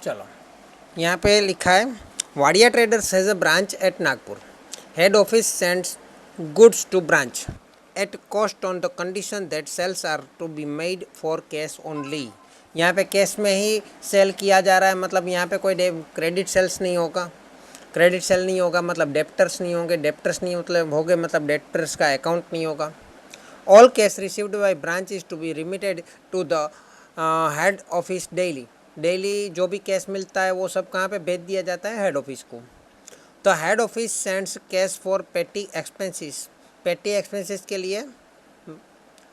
चलो, यहाँ पे लिखा है Wadia traders has a branch at Nagpur. Head office sends goods to branch at cost on the condition that sales are to be made for cash only. यहाँ पे cash में ही cell किया जा रहा है, मतलब यहाँ पे कोई क्रेडिट सेल्स नहीं होगा. क्रेडिट सेल नहीं होगा मतलब डेप्टर्स नहीं होंगे. डेप्टर्स नहीं मतलब हो गए मतलब डेप्टर्स का अकाउंट नहीं होगा. All cash received by branch is to be remitted to the head office daily. Daily जो भी कैश मिलता है वो सब कहाँ पे भेज दिया जाता है, हेड ऑफिस को. तो head office sends cash for petty expenses. Petty expenses के लिए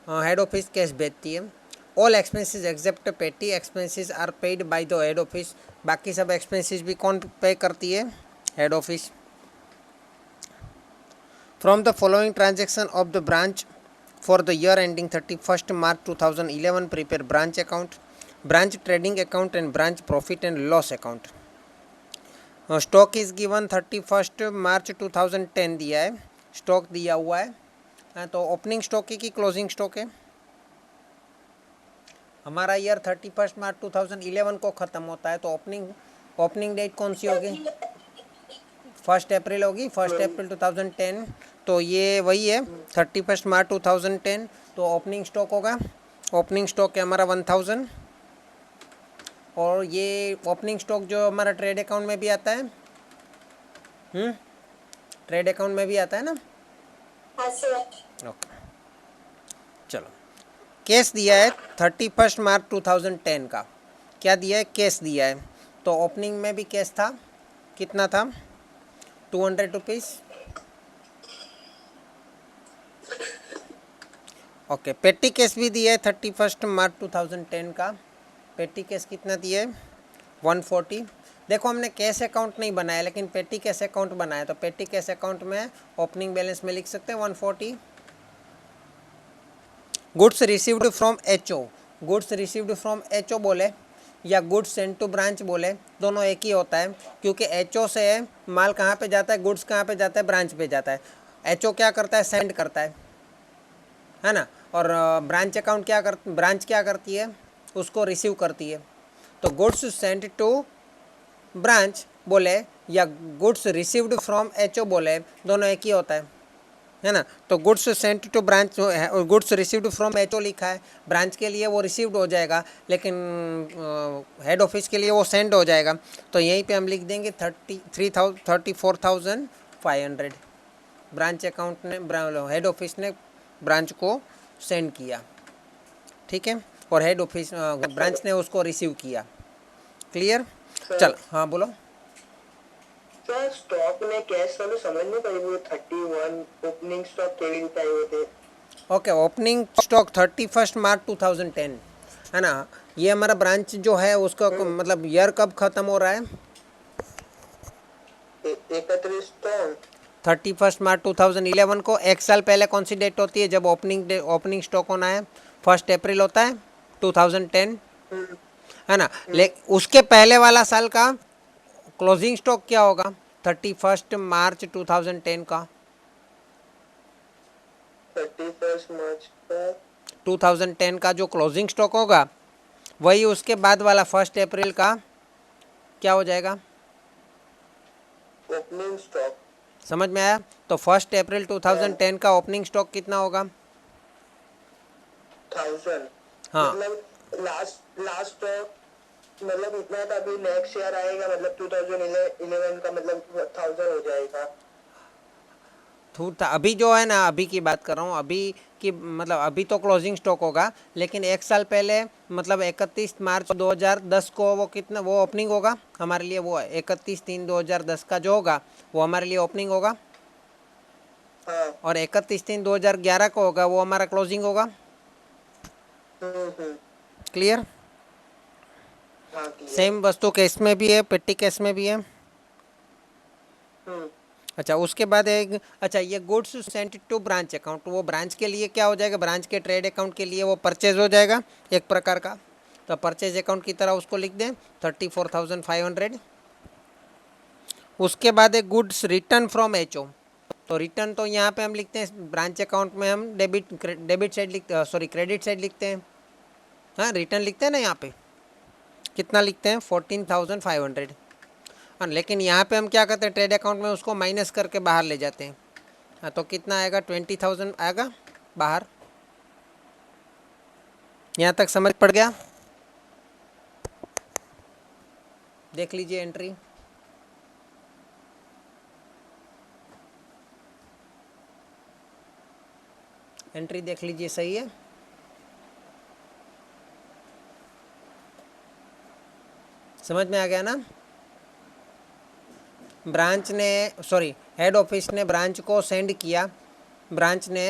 हेड ऑफिस कैश भेजती है. All expenses except petty expenses are paid by the head office. बाकी सब एक्सपेंसेस भी कौन पे करती है, head office. From the following transaction of the branch for the year ending 31st March 2011, prepare branch account, branch trading account and branch profit and loss account. Stock is given 31st मार्च 2010 दिया है, stock दिया हुआ है. तो opening stock है कि closing stock है. हमारा ईयर 31st मार्च 2011 को ख़त्म होता है, तो ओपनिंग डेट कौन सी होगी, 1 अप्रैल होगी, 1 अप्रैल 2010. तो ये वही है 31st मार्च 2010. तो ओपनिंग स्टॉक होगा, ओपनिंग स्टॉक है हमारा 1000. और ये ओपनिंग स्टॉक जो हमारा ट्रेड अकाउंट में भी आता है, ट्रेड अकाउंट में भी आता है ना. हाँ सर. ओके, चलो. कैश दिया है 31st मार्च 2010 का. क्या दिया है, कैश दिया है. तो ओपनिंग में भी कैश था, कितना था, 200 रुपीज़. ओके, पेटी कैश भी दिया है 31st मार्च 2010 का. पेटी कैश कितना दिया है, 140. देखो हमने कैश अकाउंट नहीं बनाया लेकिन पेटी कैश अकाउंट बनाया, तो पेटी कैश अकाउंट में ओपनिंग बैलेंस में लिख सकते हैं 140. Goods received from HO. Goods received from HO बोले या गुड्स सेंड टू ब्रांच बोले, दोनों एक ही होता है, क्योंकि एचओ से माल कहाँ पे जाता है, गुड्स कहाँ पे जाता है, ब्रांच पे जाता है. एचओ क्या करता है, सेंड करता है ना. और ब्रांच क्या करती है, उसको रिसीव करती है. तो गुड्स सेंड टू ब्रांच बोले या गुड्स रिसीव्ड फ्रॉम एचओ बोले, दोनों एक ही होता है ना. तो गुड्स सेंट टू ब्रांच और गुड्स रिसीव्ड फ्रॉम एचओ लिखा है, ब्रांच के लिए वो रिसीव्ड हो जाएगा, लेकिन हेड ऑफिस के लिए वो सेंड हो जाएगा. तो यहीं पे हम लिख देंगे 34,500. ब्रांच अकाउंट ने हेड ऑफिस ने ब्रांच को सेंड किया, ठीक है, और हेड ऑफिस ब्रांच ने उसको रिसीव किया. क्लियर. चल हाँ बोलो. सर स्टॉक में कैश वाले समझ नहीं पाई, वो 31 ओपनिंग स्टॉक केवी बताए हुए थे. ओके, ओपनिंग स्टॉक 31st मार्च 2010 है ना. ये हमारा ब्रांच जो है उसका मतलब ईयर कब ख़त्म हो रहा है, 31st मार्च 2011 को. एक साल पहले कौन सी डेट होती है जब ओपनिंग स्टॉक होना है, 1 अप्रैल होता है 2010 है ना. उसके पहले वाला साल का क्लोजिंग स्टॉक क्या होगा, 31st मार्च 2010 का. 31 मार्च का 2010 का जो क्लोजिंग स्टॉक होगा वही उसके बाद वाला 1 अप्रैल का क्या हो जाएगा, ओपनिंग स्टॉक. समझ में आया. तो 1 अप्रैल 2010 का ओपनिंग स्टॉक कितना होगा, 1000. हाँ. मतलब लास्ट स्टॉक मतलब इतना था, अभी नेक्स्ट ईयर आएगा मतलब 2011 का मतलब 1000 हो जाएगा. अभी जो है ना, अभी की बात कर रहा हूँ, अभी की मतलब अभी तो क्लोजिंग स्टॉक होगा, लेकिन एक साल पहले मतलब 31 मार्च 2010 को वो कितना वो ओपनिंग होगा हमारे लिए. वो 31/3/2010 का जो होगा वो हमारे लिए ओपनिंग होगा. हाँ. और 31/3/2011 को होगा वो हमारा क्लोजिंग होगा. क्लियर. हाँ सेम वस्तु केस में भी है, पेटी केस में भी है. अच्छा, उसके बाद एक अच्छा ये goods sent to branch account, वो ब्रांच के लिए क्या हो जाएगा, ब्रांच के ट्रेड अकाउंट के लिए वो परचेज हो जाएगा एक प्रकार का. तो परचेज अकाउंट की तरह उसको लिख दें 34,500. उसके बाद एक गुड्स रिटर्न फ्रॉम एचओ. तो रिटर्न तो यहाँ पे हम लिखते हैं ब्रांच अकाउंट में हम डेबिट साइड लिखते, सॉरी क्रेडिट साइड लिखते हैं. हाँ, रिटर्न लिखते हैं ना यहाँ पे, कितना लिखते हैं 14,500। हाँ, लेकिन यहाँ पे हम क्या करते हैं, ट्रेड अकाउंट में उसको माइनस करके बाहर ले जाते हैं। हाँ, तो कितना आएगा 20,000 आएगा बाहर। यहाँ तक समझ पड़ गया? देख लीजिए एंट्री। एंट्री देख लीजिए, सही है। समझ में आ गया ना? ब्रांच ने सॉरी हेड ऑफिस ने ब्रांच को सेंड किया, ब्रांच ने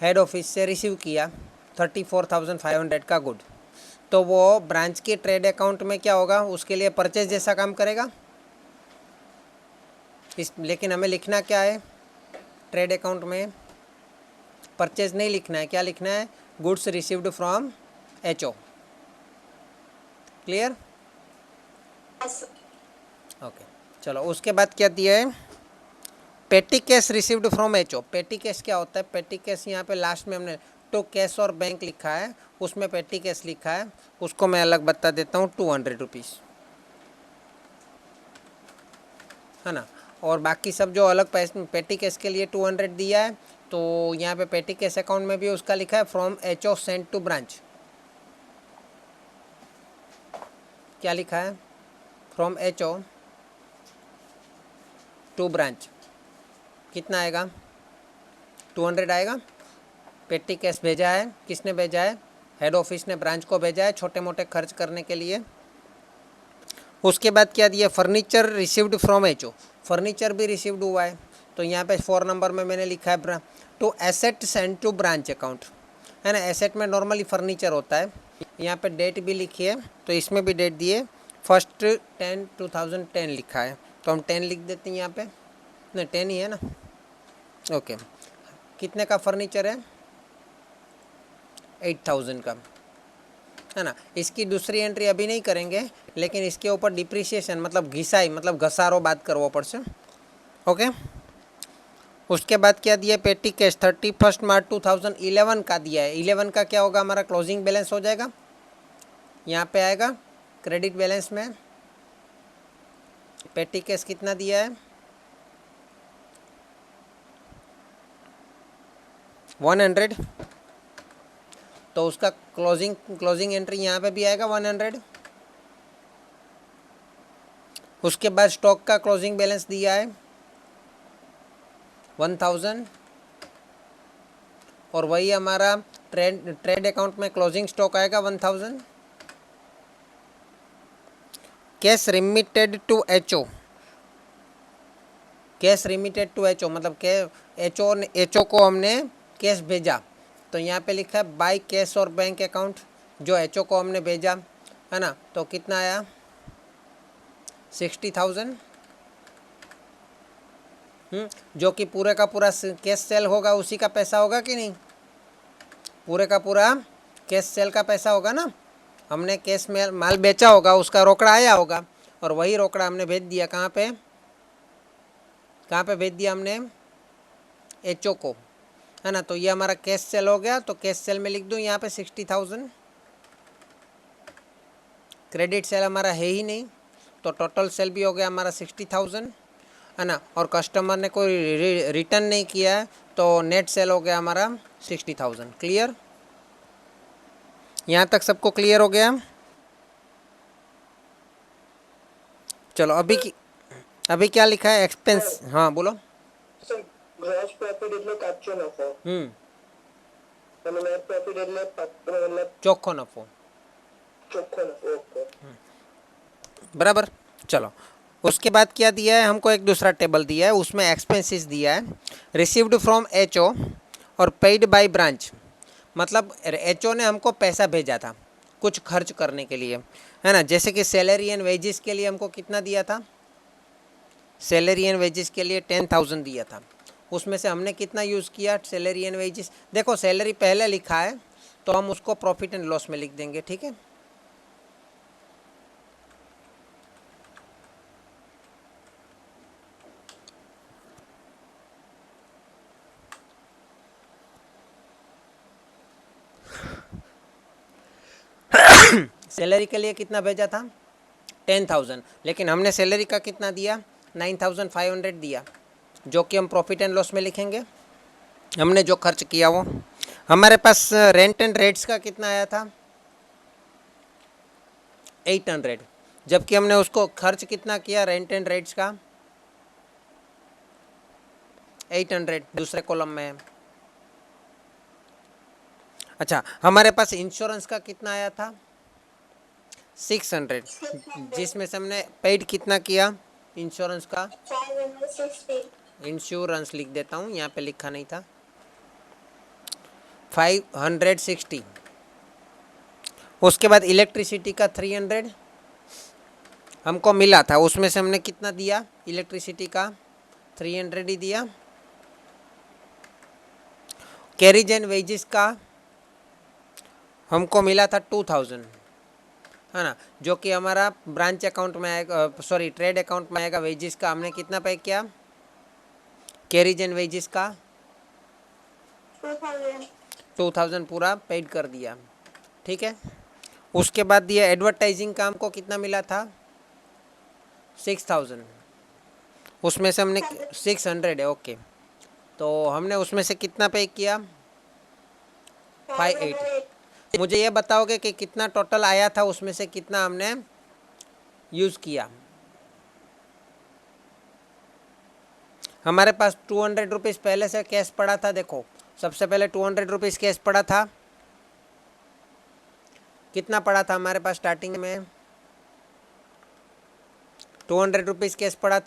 हेड ऑफिस से रिसीव किया 34,500 का गुड। तो वो ब्रांच की ट्रेड अकाउंट में क्या होगा, उसके लिए परचेज जैसा काम करेगा। लेकिन हमें लिखना क्या है, ट्रेड अकाउंट में परचेज नहीं लिखना है, क्या लिखना है, goods received from HO. Clear? Okay, चलो उसके बाद क्या दिया है, पेटी कैश रिसीव्ड फ्रॉम एचओ। पेटी कैश क्या होता है, पेटी कैश यहाँ पे लास्ट में हमने टू कैश और बैंक लिखा है, उसमें पेटी कैश लिखा है, उसको मैं अलग बता देता हूँ, 200 रुपीज़, है ना। और बाकी सब जो अलग पैसे पेटी कैश के लिए 200 दिया है, तो यहाँ पे पेटी कैश अकाउंट में भी उसका लिखा है from HO sent to branch. क्या लिखा है, फ्रॉम एचओ टू ब्रांच। कितना आएगा, 200 आएगा। पेटी कैश भेजा है, किसने भेजा है, हेड ऑफिस ने ब्रांच को भेजा है छोटे मोटे खर्च करने के लिए। उसके बाद क्या दिया, furniture received from HO. Furniture भी रिसीव्ड हुआ है, तो यहाँ पे 4 नंबर में मैंने लिखा है to asset send to branch account, है ना। एसेट में नॉर्मली फर्नीचर होता है। यहाँ पे डेट भी लिखी है, तो इसमें भी डेट दिए 1/10/2010 लिखा है, तो हम 10 लिख देते हैं यहाँ पे, नहीं 10 ही है ना। ओके, कितने का फर्नीचर है, 8,000 का, है ना। इसकी दूसरी एंट्री अभी नहीं करेंगे, लेकिन इसके ऊपर डिप्रिसिएशन मतलब घिसाई मतलब घसारो बात करवो पड़શે। ओके, उसके बाद क्या दिया, पेटी कैश 31 मार्च 2011 का दिया है। 11 का क्या होगा, हमारा क्लोजिंग बैलेंस हो जाएगा, यहाँ पे आएगा क्रेडिट बैलेंस में। पेटी कैश कितना दिया है, 100, तो उसका क्लोजिंग एंट्री यहाँ पे भी आएगा 100। उसके बाद स्टॉक का क्लोजिंग बैलेंस दिया है 1000, और वही हमारा ट्रेड अकाउंट में क्लोजिंग स्टॉक आएगा 1000। Cash remitted to HO, cash remitted to HO मतलब के एचओ को हमने कैश भेजा, तो यहाँ पे लिखा है बाय कैश और बैंक अकाउंट, जो एचओ को हमने भेजा, है ना। तो कितना आया, 60,000। जो कि पूरे का पूरा कैश सेल होगा उसी का पैसा होगा कि नहीं, पूरे का पूरा कैश सेल का पैसा होगा ना। हमने कैश में माल बेचा होगा, उसका रोकड़ा आया होगा, और वही रोकड़ा हमने भेज दिया कहाँ पे, कहाँ पे भेज दिया हमने, एचओ को, है ना। तो ये हमारा कैश सेल हो गया, तो कैश सेल में लिख दूँ यहाँ पे 60,000। क्रेडिट सेल हमारा है ही नहीं, तो टोटल सेल भी हो गया हमारा 60,000, है ना। और कस्टमर ने कोई रिटर्न नहीं किया है, तो नेट सेल हो गया हमारा 60,000। क्लियर? यहाँ तक सबको क्लियर हो गया? चलो अभी क्या लिखा है, एक्सपेंस, हाँ बोलो। ग्रॉस प्रॉफिट એટલે કાચો નફો અને નેટ પ્રॉफिट એટલે मतलब ચોખ્ખો નફો, ચોખ્ખો નફો। ઓકે, बराबर। चलो उसके बाद क्या दिया है हमको, एक दूसरा टेबल दिया है, उसमें एक्सपेंसेस दिया है, रिसीव्ड फ्रॉम एचओ और पेड बाय ब्रांच। मतलब एचओ ने हमको पैसा भेजा था कुछ खर्च करने के लिए, है ना। जैसे कि सैलरी एंड वेजेस के लिए हमको कितना दिया था, सैलरी एंड वेजेस के लिए 10,000 दिया था। उसमें से हमने कितना यूज़ किया सैलरी एंड वेजेस, देखो सैलरी पहले लिखा है, तो हम उसको प्रॉफिट एंड लॉस में लिख देंगे, ठीक है। सैलरी के लिए कितना भेजा था 10,000, लेकिन हमने सैलरी का कितना दिया 9,500 दिया, जो कि हम प्रॉफिट एंड लॉस में लिखेंगे। हमने जो खर्च किया वो हमारे पास रेंट एंड रेट्स का कितना आया था 800, जबकि हमने उसको खर्च कितना किया रेंट एंड रेट्स का 800 दूसरे कॉलम में है। अच्छा, हमारे पास इंश्योरेंस का कितना आया था 600, जिसमें से हमने पेड कितना किया इंश्योरेंस का 560. इंश्योरेंस लिख देता हूँ, यहाँ पे लिखा नहीं था 560। उसके बाद इलेक्ट्रिसिटी का 300 हमको मिला था, उसमें से हमने कितना दिया इलेक्ट्रिसिटी का 300 ही दिया। कैरिज एंड वेजेस का हमको मिला था 2000, है ना, जो कि हमारा ब्रांच अकाउंट में आएगा, सॉरी ट्रेड अकाउंट में आएगा। वेजेस का हमने कितना पे किया कैरिज एंड वेजेस का 2000. 2000 पूरा पेड कर दिया, ठीक है। उसके बाद दिया एडवर्टाइजिंग का हमको कितना मिला था 6000, उसमें से हमने 600 है, ओके, तो हमने उसमें से कितना पे किया 58। मुझे ये बताओगे कि कितना टोटल आया था, उसमें से कितना हमने यूज़ किया। हमारे पास 200 रुपीज़ पहले से कैश पड़ा था, देखो सबसे पहले 200 रुपीज़ कैश पड़ा था। कितना पड़ा था हमारे पास स्टार्टिंग में 200 रुपीज़ कैश पड़ा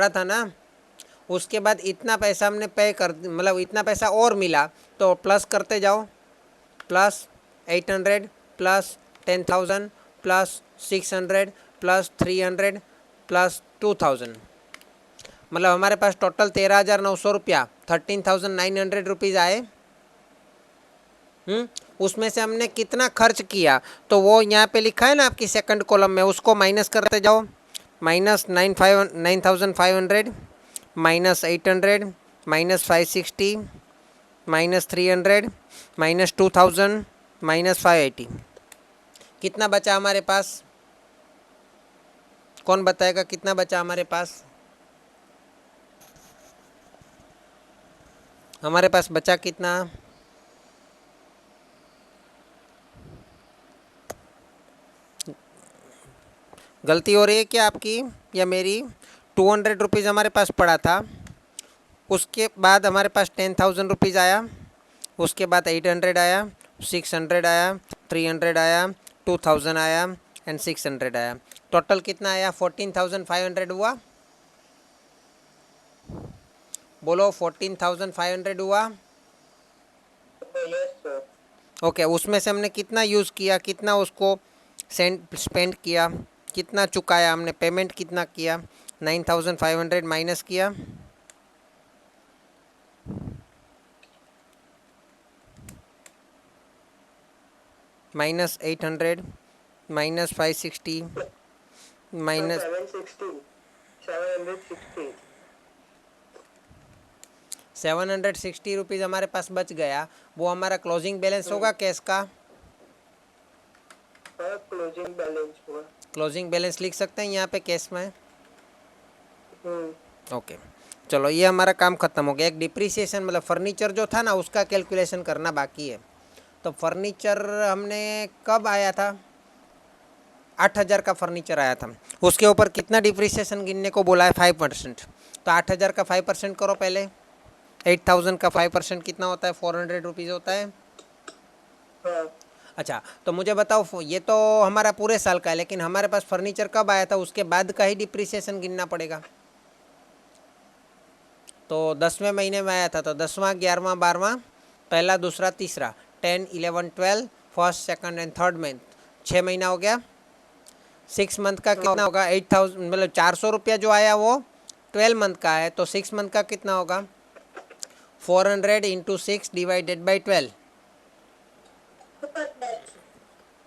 था ना। उसके बाद इतना पैसा हमने पे कर, मतलब इतना पैसा और मिला, तो प्लस करते जाओ, plus 800 plus 10,000 plus 600 plus 300 plus 2000, मतलब हमारे पास टोटल 13,900 रुपया 13,900 रुपीज़ आए। उसमें से हमने कितना खर्च किया, तो वो यहाँ पे लिखा है ना आपकी सेकंड कॉलम में, उसको माइनस करते जाओ। Minus 9,500 minus 800 minus 560 minus 300 minus 2000 minus 580, कितना बचा हमारे पास, कौन बताएगा कितना बचा हमारे पास। हमारे पास बचा कितना, गलती हो रही है क्या आपकी या मेरी। 200 रुपीज़ हमारे पास पड़ा था, उसके बाद हमारे पास 10,000 रुपीज़ आया, उसके बाद 800 आया, 600 आया, 300 आया, 2000 आया एंड 600 आया। टोटल कितना आया 14,500 हुआ, बोलो 14,500 हुआ। Yes, sir. ओके, उसमें से हमने कितना यूज़ किया, कितना उसको स्पेंड किया, कितना चुकाया हमने, पेमेंट कितना किया 9,500 माइनस किया माइनस 800 माइनस 560 माइनस 760. 760. 760 रुपीज़ हमारे पास बच गया, वो हमारा क्लोजिंग बैलेंस होगा कैश का। हाँ, क्लोजिंग बैलेंस हुआ. क्लोजिंग बैलेंस लिख सकते हैं यहाँ पे कैश में। हम्म. ओके, चलो ये हमारा काम ख़त्म हो गया। एक डिप्रिसिएशन मतलब फर्नीचर जो था ना उसका कैलकुलेशन करना बाकी है। तो फर्नीचर हमने कब आया था 8,000 का फर्नीचर आया था, उसके ऊपर कितना डिप्रिसिएशन गिनने को बोला है 5%। तो 8,000 का 5% करो पहले, 8,000 का 5% कितना होता है 400 रुपीज़ होता है। हाँ. अच्छा, तो मुझे बताओ, ये तो हमारा पूरे साल का है, लेकिन हमारे पास फर्नीचर कब आया था उसके बाद का ही डिप्रिसिएशन गिनना पड़ेगा। तो 10वें महीने में आया था, तो 10वां 11वां 12वां पहला दूसरा तीसरा 10 11 12 first second and third month 6 महीना हो गया। 6 मंथ का कितना होगा 8,000, मतलब 400 रुपया जो आया वो 12 मंथ का है, तो 6 मंथ का कितना होगा 400 इंटू 6 डिवाइडेड बाई 12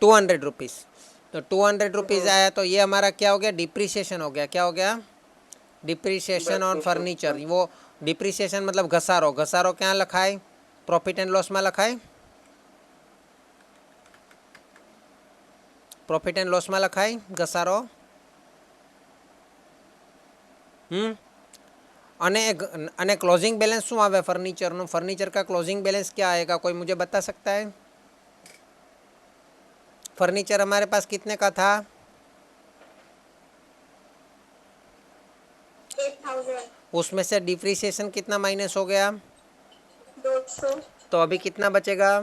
200 रुपीज़। तो 200 रुपीज़ आया, तो ये हमारा क्या हो गया डिप्रिसिएशन हो गया। क्या हो गया डिप्रिसिएशन ऑन फर्नीचर। वो डिप्रिसिएशन मतलब घसारो, घसारो क्या लिखा है प्रॉफिट एंड लॉस में लिखा है પ્રોફિટ એન્ડ લોસમાં લખાય ઘસારો અને क्लोजिंग बैलेंस શું આવે फर्नीचरનું? फर्नीचर का क्लोजिंग बैलेंस क्या आएगा? कोई मुझे बता सकता है? फर्नीचर हमारे पास कितने का था? 8,000। उसमें से डिप्रिसिएशन कितना माइनस हो गया? 200। तो अभी कितना बचेगा?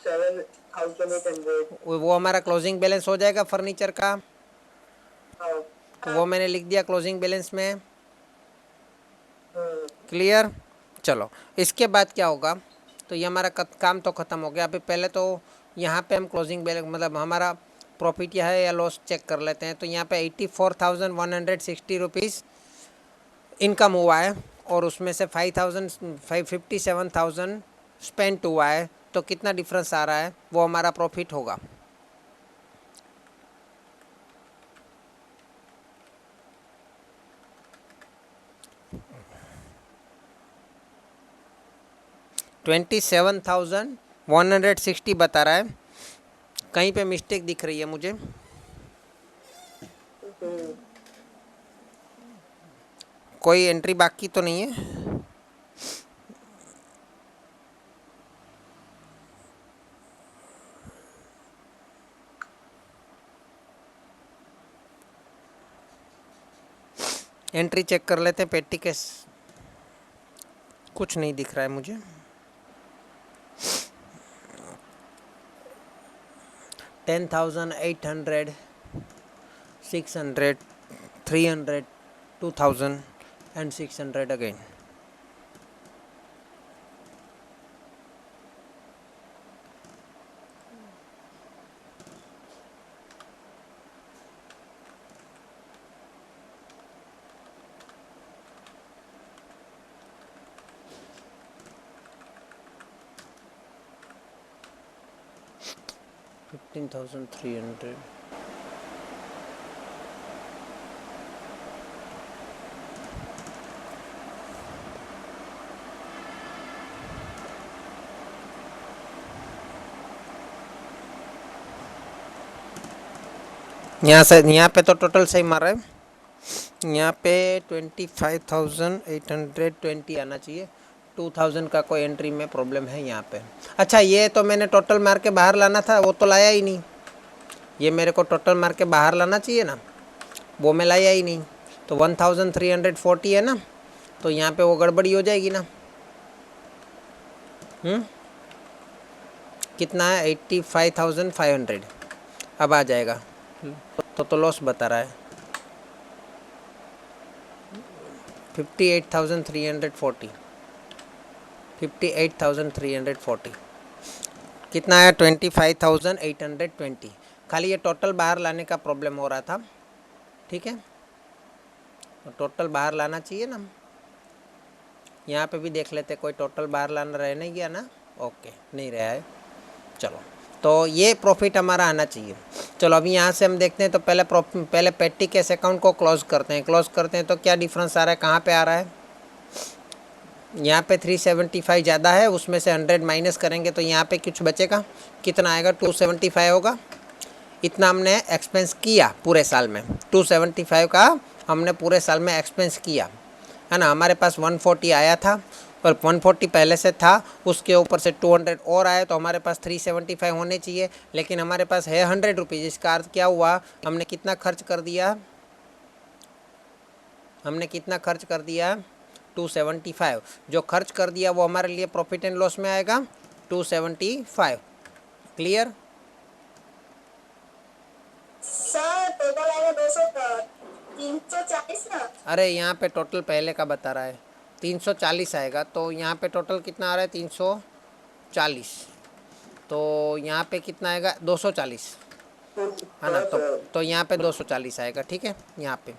7,800। वो हमारा क्लोजिंग बैलेंस हो जाएगा फर्नीचर का। हाँ। तो वो मैंने लिख दिया क्लोजिंग बैलेंस में। क्लियर? चलो इसके बाद क्या होगा, तो ये हमारा काम तो ख़त्म हो गया। अभी पहले तो यहाँ पे हम क्लोजिंग बैलेंस मतलब हमारा प्रॉफिट या है या लॉस चेक कर लेते हैं। तो यहाँ पे 84,160 रुपीज़ इनकम हुआ है और उसमें से 57,000 स्पेंट हुआ है। तो कितना डिफरेंस आ रहा है वो हमारा प्रॉफिट होगा। $27,160 बता रहा है। कहीं पे मिस्टेक दिख रही है मुझे। कोई एंट्री बाकी तो नहीं है? एंट्री चेक कर लेते हैं। पेटी के कुछ नहीं दिख रहा है मुझे। 10,800, 600, 300, 2,000 and 600 again. $15,300. यहाँ पे तो टोटल सही मार रहा है। यहाँ पे 25,820 आना चाहिए। 2,000 का कोई एंट्री में प्रॉब्लम है यहाँ पे। अच्छा ये तो मैंने टोटल मार के बाहर लाना था, वो तो लाया ही नहीं। ये मेरे को टोटल मार के बाहर लाना चाहिए ना, वो मैं लाया ही नहीं। तो 1,340 है ना, तो यहाँ पे वो गड़बड़ी हो जाएगी ना। कितना है? 85,500 अब आ जाएगा। तो लॉस बता रहा है 58,340। 58,340 कितना है? 25,820। खाली ये टोटल बाहर लाने का प्रॉब्लम हो रहा था। ठीक है, तो टोटल बाहर लाना चाहिए ना। यहाँ पे भी देख लेते, कोई टोटल बाहर लाना रह नहीं गया ना? ओके, नहीं रहा है। चलो तो ये प्रॉफिट हमारा आना चाहिए। चलो अभी यहाँ से हम देखते हैं। तो पहले पेटी कैश अकाउंट को क्लोज करते हैं। तो क्या डिफरेंस आ रहा है, कहाँ पे आ रहा है? यहाँ पे 375 ज़्यादा है, उसमें से 100 माइनस करेंगे तो यहाँ पे कुछ बचेगा। कितना आएगा? 275 होगा। इतना हमने एक्सपेंस किया पूरे साल में। 275 का हमने पूरे साल में एक्सपेंस किया है ना। हमारे पास 140 आया था और 140 पहले से था, उसके ऊपर से 200 और आया, तो हमारे पास 375 होने चाहिए। लेकिन हमारे पास है 100 रुपीज़। इसका अर्थ क्या हुआ? हमने कितना खर्च कर दिया? 275। जो खर्च कर दिया वो हमारे लिए प्रॉफिट एंड लॉस में आएगा 275। क्लियर? सर टोटल आएगा 200 340 ना। अरे यहाँ पे टोटल पहले का बता रहा है 340 आएगा। तो यहाँ पे टोटल कितना आ रहा है? 340। तो यहाँ पे कितना आएगा? 240 है ना। तो यहाँ पे 240 आएगा। ठीक है यहाँ पे।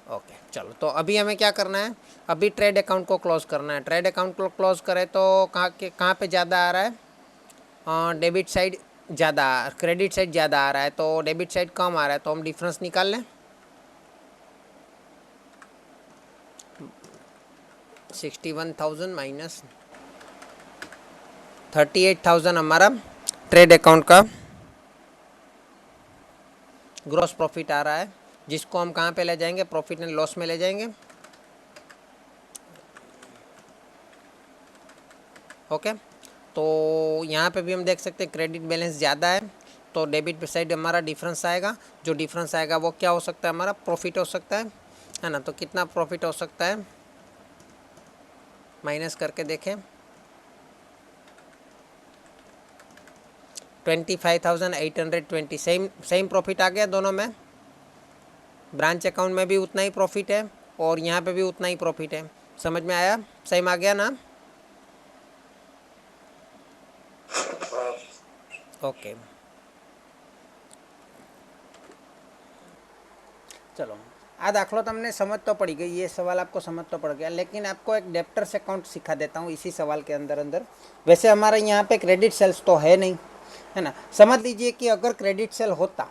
ओके चलो, तो अभी हमें क्या करना है? अभी ट्रेड अकाउंट को क्लोज करना है। ट्रेड अकाउंट को क्लोज करें तो कहाँ पे ज़्यादा आ रहा है? डेबिट साइड ज़्यादा, क्रेडिट साइड ज़्यादा आ रहा है। तो डेबिट साइड कम आ रहा है, तो हम डिफरेंस निकाल लें। 61,000 माइनस 38,000 हमारा ट्रेड अकाउंट का ग्रॉस प्रॉफिट आ रहा है, जिसको हम कहाँ पे ले जाएंगे, प्रॉफिट एंड लॉस में ले जाएंगे। ओके, तो यहाँ पे भी हम देख सकते हैं क्रेडिट बैलेंस ज़्यादा है, तो डेबिट पे साइड हमारा डिफरेंस आएगा। जो डिफरेंस आएगा वो क्या हो सकता है, हमारा प्रॉफिट हो सकता है ना। तो कितना प्रॉफिट हो सकता है, माइनस करके देखें, 25,820। सेम प्रॉफिट आ गया दोनों में। ब्रांच अकाउंट में भी उतना ही प्रॉफिट है और यहाँ पे भी उतना ही प्रॉफिट है। समझ में आया, सेम आ गया ना। ओके, चलो आ दाखलो તમને समझ तो पड़ गई, ये सवाल आपको समझ तो पड़ गया, लेकिन आपको एक डेप्टर्स अकाउंट सिखा देता हूँ इसी सवाल के अंदर अंदर। वैसे हमारे यहाँ पे क्रेडिट सेल्स तो है नहीं, है ना। समझ लीजिए कि अगर क्रेडिट सेल होता,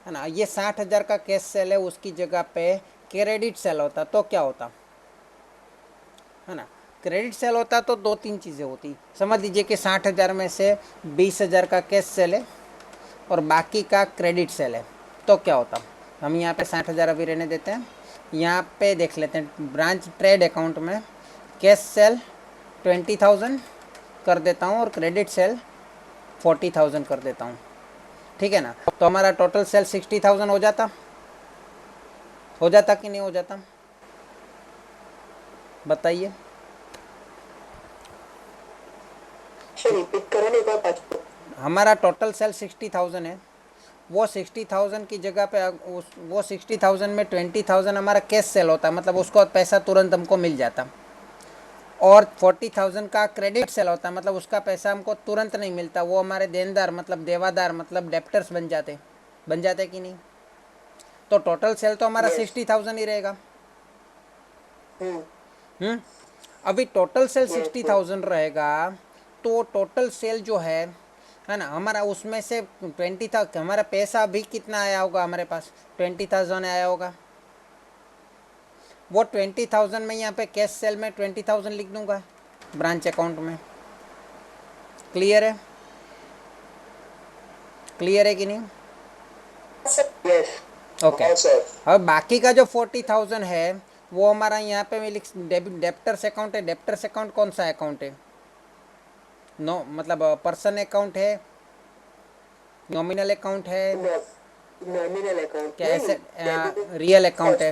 है ना, ये 60,000 का कैश सेल है, उसकी जगह पे क्रेडिट सेल होता तो क्या होता, है ना। क्रेडिट सेल होता तो दो तीन चीज़ें होती। समझ लीजिए कि 60,000 में से 20,000 का कैश सेल है और बाकी का क्रेडिट सेल है, तो क्या होता। हम यहाँ पे 60,000 अभी रहने देते हैं, यहाँ पे देख लेते हैं ब्रांच ट्रेड अकाउंट में कैश सेल 20,000 कर देता हूँ और क्रेडिट सेल 40,000 कर देता हूँ, ठीक है ना। तो हमारा टोटल सेल 60,000 हो जाता कि नहीं हो जाता, बताइए। रिपीट करें एक बार पाँच। हमारा टोटल सेल 60,000 है, वो 60,000 की जगह पे वो 60,000 में 20,000 हमारा कैश सेल होता, मतलब उसको पैसा तुरंत हमको मिल जाता, और 40,000 का क्रेडिट सेल होता, मतलब उसका पैसा हमको तुरंत नहीं मिलता, वो हमारे देनदार मतलब देवादार मतलब डेप्टर्स बन जाते कि नहीं। तो टोटल सेल तो हमारा 60,000 ही रहेगा। अभी टोटल सेल 60,000 रहेगा, तो टोटल सेल जो है ना हमारा, उसमें से 20,000 हमारा पैसा अभी कितना आया होगा, हमारे पास 20,000 आया होगा। वो 20,000 में यहाँ पे कैश सेल में 20,000 लिख दूंगा ब्रांच अकाउंट में। क्लियर है, क्लियर है कि नहीं। यस ओके, अब बाकी का जो 40,000 है वो हमारा यहाँ पे मैं लिख, डेप्टर्स अकाउंट है। डेप्टर्स अकाउंट कौन सा अकाउंट है, नो मतलब पर्सन अकाउंट है, नॉमिनल अकाउंट है, नॉमिनल अकाउंट क्या ऐसे रियल अकाउंट है,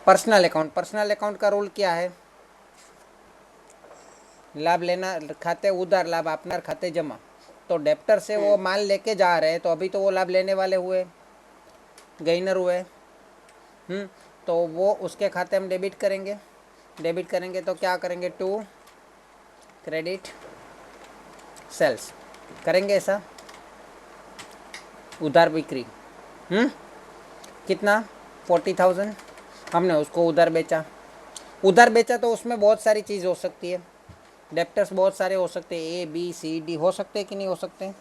पर्सनल अकाउंट। पर्सनल अकाउंट का रूल क्या है, लाभ लेना खाते उधार, लाभ अपनार खाते जमा। तो डेप्टर से वो माल लेके जा रहे हैं, तो अभी तो वो लाभ लेने वाले हुए, गेइनर हुए। तो वो उसके खाते हम डेबिट करेंगे तो क्या करेंगे, टू क्रेडिट सेल्स करेंगे ऐसा, उधार बिक्री। कितना 40,000 हमने उसको उधार बेचा तो उसमें बहुत सारी चीज़ हो सकती है, डेप्टर्स बहुत सारे हो सकते हैं, ए बी सी डी हो सकते हैं कि नहीं हो सकते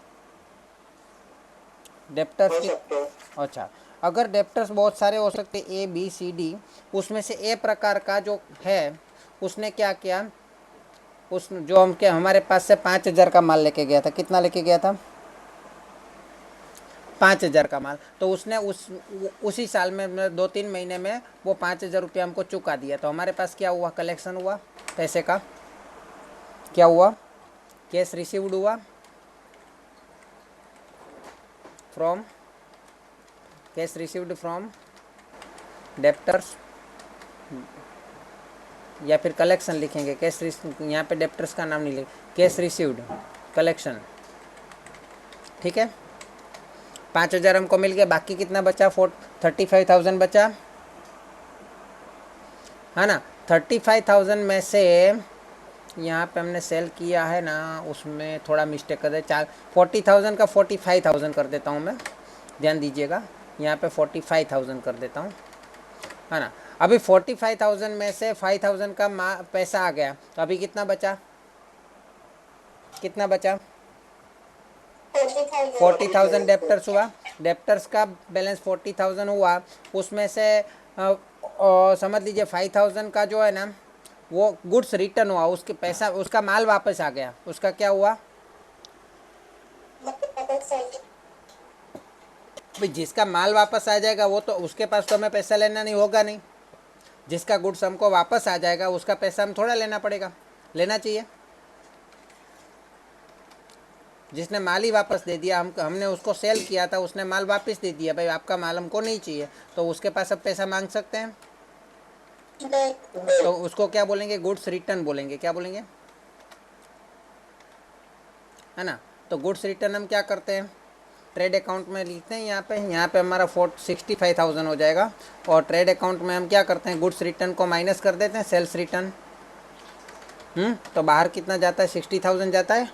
डेप्टर्स की। अच्छा, अगर डेप्टर्स बहुत सारे हो सकते ए बी सी डी, उसमें से ए प्रकार का जो है उसने क्या किया, उस जो हम क्या हमारे पास से 5,000 का माल लेके गया था, कितना लेके गया था 5,000 का माल, तो उसने उसी साल में 2-3 महीने में वो 5,000 रुपया हमको चुका दिया। तो हमारे पास क्या हुआ, कलेक्शन हुआ पैसे का, क्या हुआ, कैश रिसीव्ड हुआ from, cash received from debtors, या फिर कलेक्शन लिखेंगे, कैश यहाँ पे डेप्टर्स का नाम नहीं लिख, कैश रिसीव्ड कलेक्शन, ठीक है। 5,000 हमको मिल गया, बाकी कितना बचा, 35,000 बचा, है ना। 35,000 में से यहाँ पे हमने सेल किया है ना, उसमें थोड़ा मिस्टेक कर दे, 40,000 का 45,000 कर देता हूँ मैं, ध्यान दीजिएगा, यहाँ पे 45,000 कर देता हूँ, है ना। अभी 45,000 में से 5,000 का पैसा आ गया, तो अभी कितना बचा, 40,000 डेप्टर्स हुआ, डेप्टर्स का बैलेंस 40,000 हुआ, उसमें से समझ लीजिए 5,000 का जो है ना वो गुड्स रिटर्न हुआ, उसके पैसा उसका माल वापस आ गया, उसका क्या हुआ, भाई जिसका माल वापस आ जाएगा वो तो उसके पास तो हमें पैसा लेना नहीं होगा नहीं। जिसका गुड्स हमको वापस आ जाएगा उसका पैसा हम थोड़ा लेना पड़ेगा, लेना चाहिए। जिसने माल ही वापस दे दिया, हमने उसको सेल किया था, उसने माल वापस दे दिया, भाई आपका माल हमको नहीं चाहिए, तो उसके पास अब पैसा मांग सकते हैं? तो उसको क्या बोलेंगे? गुड्स रिटर्न बोलेंगे। क्या बोलेंगे? है ना। तो गुड्स रिटर्न हम क्या करते हैं? ट्रेड अकाउंट में लिखते हैं। यहाँ पे हमारा 65,000 हो जाएगा। और ट्रेड अकाउंट में हम क्या करते हैं? गुड्स रिटर्न को माइनस कर देते हैं सेल्स रिटर्न। तो बाहर कितना जाता है? 60,000 जाता है।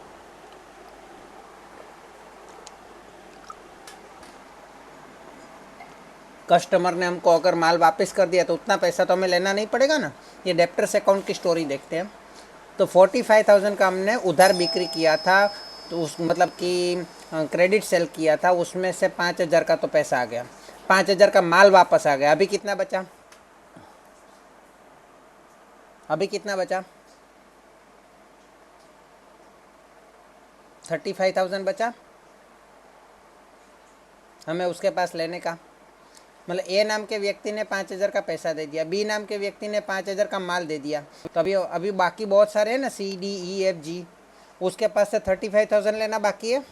कस्टमर ने हमको अगर माल वापस कर दिया तो उतना पैसा तो हमें लेना नहीं पड़ेगा ना। ये डेप्टर्स अकाउंट की स्टोरी देखते हैं। तो 45,000 का हमने उधार बिक्री किया था, तो उस मतलब कि क्रेडिट सेल किया था, उसमें से 5,000 का तो पैसा आ गया, 5,000 का माल वापस आ गया। अभी कितना बचा? अभी कितना बचा? 35,000 बचा हमें उसके पास लेने का। मतलब ए नाम के व्यक्ति ने 5,000 का पैसा दे दिया, बी नाम के व्यक्ति ने 5,000 का माल दे दिया, तो अभी अभी बाकी बहुत सारे हैं ना, CDEFG, उसके पास से 35,000 लेना बाकी है।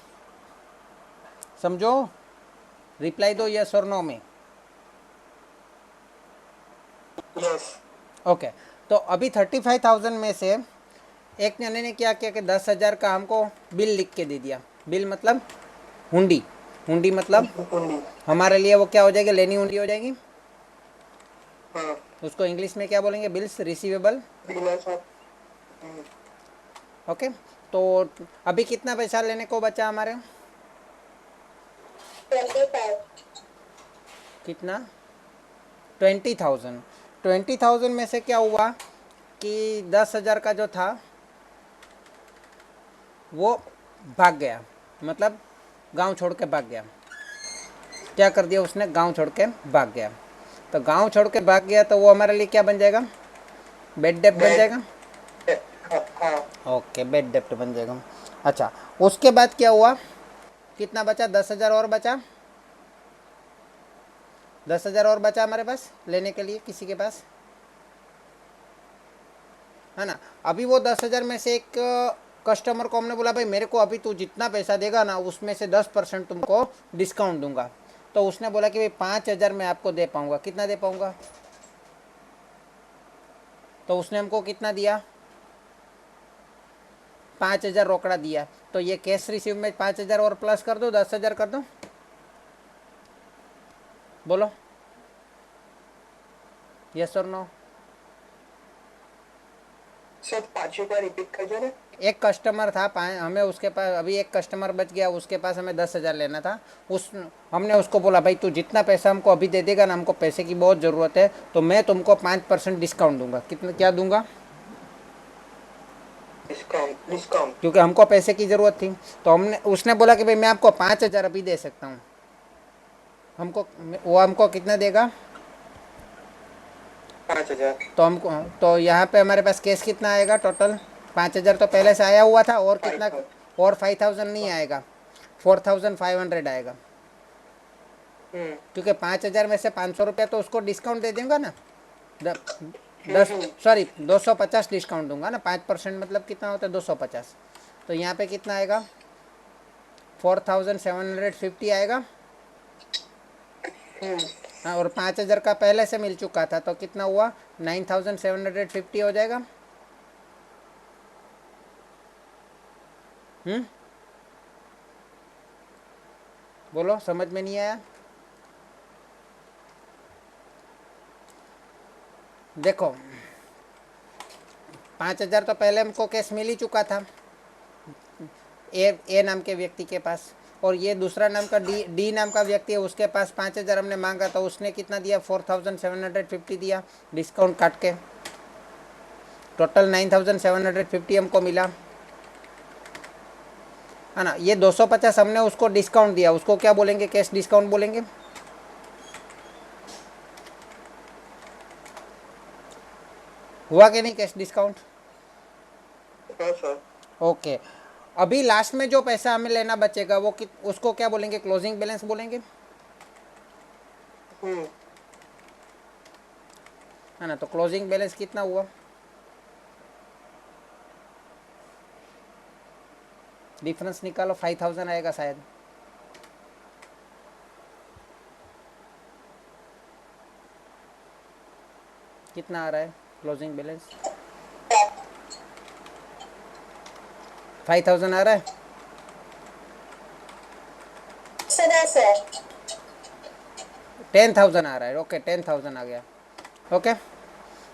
समझो? रिप्लाई दो यस और नो में। यस। ओके। तो अभी 35,000 में से एक जने ने क्या किया कि 10,000 का हमको बिल लिख के दे दिया। बिल मतलब हुंडी। हुंडी मतलब हमारे लिए वो क्या हो जाएगी? लेनी हुंडी हो जाएगी। हाँ। उसको इंग्लिश में क्या बोलेंगे? Bills receivable. ओके। तो अभी कितना पैसा लेने को बचा हमारे? 25। कितना? 20,000। 20,000 में से क्या हुआ कि 10,000 का जो था वो भाग गया, मतलब गांव छोड़ के भाग गया। क्या कर दिया उसने? गांव छोड़ के भाग गया। तो गांव छोड़ के भाग गया तो वो हमारे लिए क्या बन जाएगा? बेड डेप्ट बन जाएगा। ओके, बेड डेप्ट बन जाएगा। अच्छा, उसके बाद क्या हुआ? कितना बचा? 10,000 और बचा। 10,000 और बचा हमारे पास लेने के लिए किसी के पास, है ना। अभी वो 10,000 में से एक कस्टमर को हमने बोला भाई मेरे को अभी तू जितना पैसा देगा ना उसमें से 10% तुमको डिस्काउंट दूंगा। तो उसने बोला कि भाई 5,000 मैं आपको दे पाऊंगा। कितना दे पाऊंगा? तो उसने हमको कितना दिया? 5,000 रोकड़ा दिया। तो ये कैश रिसीव में 5,000 और प्लस कर दो, 10,000 कर दो। बोलो यस और नो। सर पांचों का रिपीट कर दो ना। एक कस्टमर था, हमें उसके पास अभी एक कस्टमर बच गया, उसके पास हमें 10,000 लेना था। हमने उसको बोला भाई तू जितना पैसा हमको अभी दे देगा ना, हमको पैसे की बहुत ज़रूरत है, तो मैं तुमको 5% डिस्काउंट दूंगा। कितना क्या दूंगा? डिस्काउंट। क्योंकि हमको पैसे की ज़रूरत थी। तो उसने बोला कि भाई मैं आपको 5,000 अभी दे सकता हूँ। वो हमको कितना देगा? 5,000। तो यहाँ पे हमारे पास कैश कितना आएगा टोटल? 5,000 तो पहले से आया हुआ था, और कितना? और 5,000 नहीं आएगा, 4,500 आएगा। क्योंकि 5,000 में से 500 रुपया तो उसको डिस्काउंट दे दूंगा ना। 250 डिस्काउंट दूंगा ना। 5% मतलब कितना होता है? 250। तो यहाँ पे कितना आएगा? 4,750 आएगा। हाँ, और 5,000 का पहले से मिल चुका था, तो कितना हुआ? 9,750 हो जाएगा। बोलो, समझ में नहीं आया? देखो 5,000 तो पहले हमको कैश मिल ही चुका था ए नाम के व्यक्ति के पास, और ये दूसरा नाम का डी नाम का व्यक्ति है, उसके पास 5,000 हमने मांगा, तो उसने कितना दिया? 4,750 दिया डिस्काउंट काट के। टोटल 9,750 हमको मिला, है ना। ये 250 हमने उसको डिस्काउंट दिया, उसको क्या बोलेंगे? कैश डिस्काउंट बोलेंगे। हुआ कि नहीं कैश डिस्काउंट? हाँ सर। ओके। अभी लास्ट में जो पैसा हमें लेना बचेगा वो उसको क्या बोलेंगे? क्लोजिंग बैलेंस बोलेंगे। है ना। तो क्लोजिंग बैलेंस कितना हुआ? डिफरेंस निकालो, 5000 आएगा शायद। कितना आ रहा है क्लोजिंग बैलेंस? 5000 आ रहा है। सर 10,000 आ रहा है। ओके, 10,000 आ गया। ओके,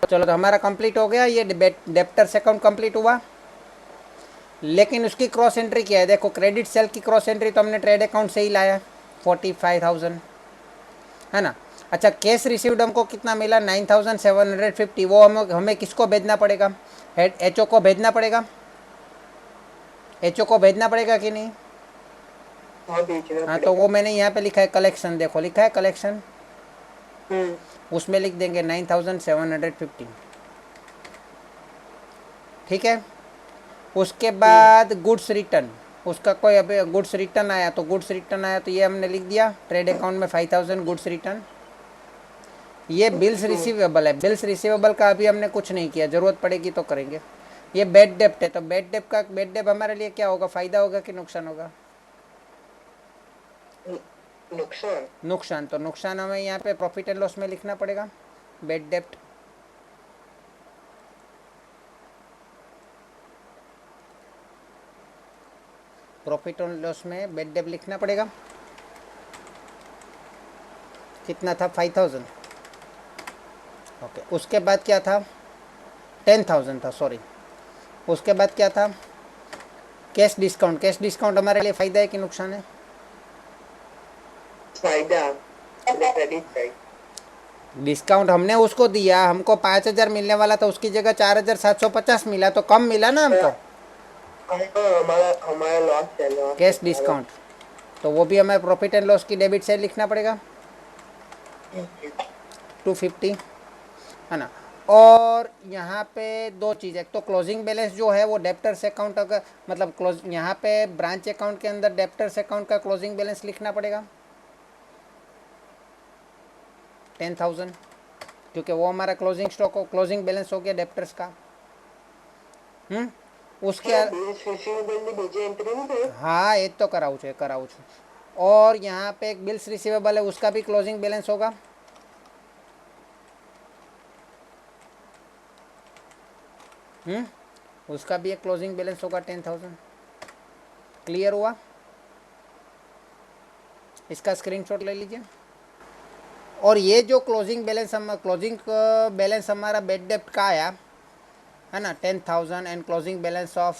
चलो, तो हमारा कंप्लीट हो गया। ये डेप्टर्स अकाउंट कंप्लीट हुआ, लेकिन उसकी क्रॉस एंट्री क्या है? देखो, क्रेडिट सेल की क्रॉस एंट्री तो हमने ट्रेड अकाउंट से ही लाया, 45,000, है ना। अच्छा, कैश रिसीव्ड हमको कितना मिला? 9,750। वो हमें किसको भेजना पड़ेगा? हेड एचओ को भेजना पड़ेगा। एचओ को भेजना पड़ेगा कि नहीं? हाँ, तो वो मैंने यहाँ पे लिखा है कलेक्शन। देखो, लिखा है कलेक्शन, उसमें लिख देंगे 9,750। ठीक है। उसके बाद गुड्स रिटर्न, उसका कोई अभी गुड्स रिटर्न आया, तो गुड्स रिटर्न आया तो ये हमने लिख दिया ट्रेड अकाउंट में 5,000 गुड्स रिटर्न। ये बिल्स रिसीवेबल है। बिल्स रिसीवेबल का अभी हमने कुछ नहीं किया, ज़रूरत पड़ेगी तो करेंगे। ये बैड डेप्ट है, तो बैड डेप्ट हमारे लिए क्या होगा? फ़ायदा होगा कि नुकसान होगा? नुकसान। तो नुकसान हमें यहाँ पे प्रॉफिट एंड लॉस में लिखना पड़ेगा, बैड डेप्ट। प्रॉफिट एंड लॉस में बैड डेप्ट लिखना पड़ेगा। कितना था? 5,000। ओके, उसके बाद क्या था? 10,000 था, सॉरी। उसके बाद क्या था? Cash discount. कैश डिस्काउंट हमारे लिए फ़ायदा है कि नुकसान है? फायदा। डिस्काउंट हमने उसको दिया, हमको 5,000 मिलने वाला था, उसकी जगह 4,750 मिला, तो कम मिला ना हमको। हमारा लॉस है। कैश डिस्काउंट, तो वो भी हमें प्रॉफिट एंड लॉस की डेबिट साइड लिखना पड़ेगा, 250, है ना। और यहाँ पे दो चीज़, एक तो क्लोजिंग बैलेंस जो है वो डेप्टर्स अकाउंट, अगर मतलब क्लोज यहाँ पे ब्रांच अकाउंट के अंदर डेप्टर्स अकाउंट का क्लोजिंग बैलेंस लिखना पड़ेगा 10,000, क्योंकि वो हमारा क्लोजिंग स्टॉक हो, क्लोजिंग बैलेंस हो गया डेप्टर्स का। उसके हाँ, ये तो कराऊँ छे। और यहाँ पे एक बिल्स रिसीवेबल है, उसका भी क्लोजिंग बैलेंस होगा। उसका भी एक क्लोजिंग बैलेंस होगा 10,000। क्लियर हुआ? इसका स्क्रीनशॉट ले लीजिए। और ये जो क्लोजिंग बैलेंस हमारा बैड डेप्ट का आया है ना, 10,000, and closing balance of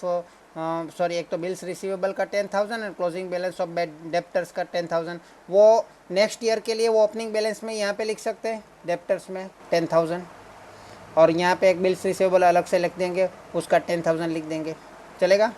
sorry, एक तो बिल्स रिसीवेबल का 10,000 and closing balance of debtors का 10,000। वो नेक्स्ट ईयर के लिए वो ओपनिंग बैलेंस में यहाँ पे लिख सकते हैं, डेप्टर्स में 10,000, और यहाँ पे एक बिल्स रिसीवेबल अलग से लिख देंगे, उसका 10,000 लिख देंगे, चलेगा?